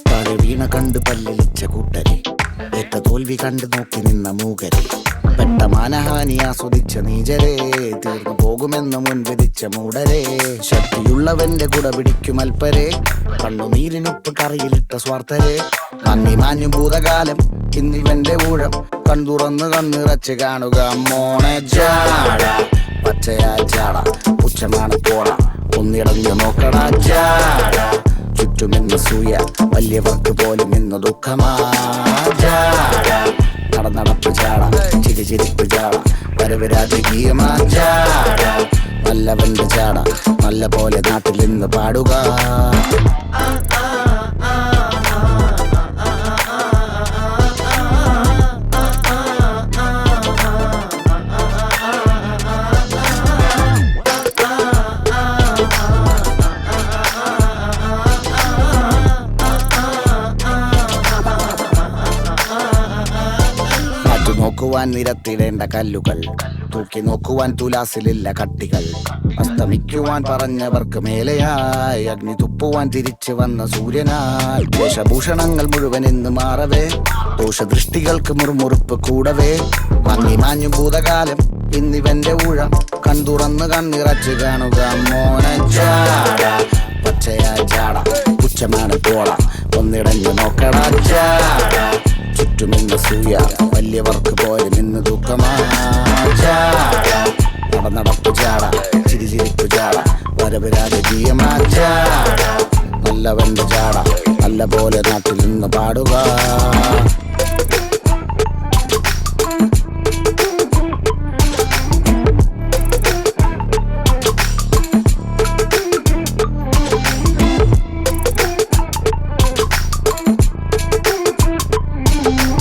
താഴെ വീണ കണ്ട് പല്ലിളിച്ച കൂട്ടരെ, ഏറ്റ തോൽവി കണ്ട് നോക്കി നിന്ന മൂകരെ, പെട്ട മാനഹാനി ആസ്വദിച്ച നീചരെ, തീർന്നു പോകുമെന്ന് മുൻവിധിച്ച മൂടരെ, ശക്തിയുള്ളവന്റെ കുട പിടിക്കും അൽപ്പരെ, കണ്ണുനീരിനൊപ്പ് കറിയിലിട്ട സ്വാർത്ഥരെ, മങ്ങി മാഞ്ഞു ഭൂതകാലം ഇന്നിവന്റെ ഊഴം, കൺതുറന്ന് കണ്ണിറച്ച് കാണുക മോണെ ജാട, പച്ചയാ ജാട പുച്ഛമാണ് പോട, ഒന്നിടഞ്ഞു നോക്കടാ ജാട, ചുറ്റുമെന്ന് സൂയ വലിയവർക്ക് പോലും ഇന്ന് ദുഃഖമാ ജാട, നടപ്പ് ചാട ചിരിച്ചിരിപ്പ് ചാട, വരവ് രാജകീയമാ ജാട, നല്ലവന്റെ ചാട നല്ല പോലെ നാട്ടിൽ നിന്ന് പാടുക. നോക്കുവാൻ നിരത്തിടേണ്ട കല്ലുകൾ, തൂക്കി നോക്കുവാൻ തുലാസിലില്ല കട്ടികൾ, അസ്തമിക്കുവാൻ പറഞ്ഞവർക്ക് മേലെയായി അഗ്നി തുപ്പുവാൻ തിരിച്ചു വന്ന സൂര്യനായി, വേഷഭൂഷണങ്ങൾ മുഴുവൻ ഇന്ന് മാറവേ, ദോഷദൃഷ്ടികൾക്ക് മുറുമുറുപ്പ് കൂടവേ, മങ്ങി മാഞ്ഞു ഭൂതകാലം ഇന്നിവന്റെ ഊഴം, കൺതുറന്ന് കണ്ണിറച്ച് കാണുക മോനെ ജാട, പച്ചയാ ജാട പുച്ഛമാണ് പോള, ഒന്നിടഞ്ഞു നോക്കടാ ജാട, ചുറ്റുമെന്ന് സൂയ വലിയവർക്ക് പോലും ഇന്ന് ദുഃഖമാ ജാട, നടപ്പ് ചാട ചിരിച്ചിരിപ്പ് ചാട, വരവ് രാജകീയമാ ജാട, നല്ലവന്റെ ചാട നല്ല പോലെ നാട്ടിൽ നിന്ന് പാടുക.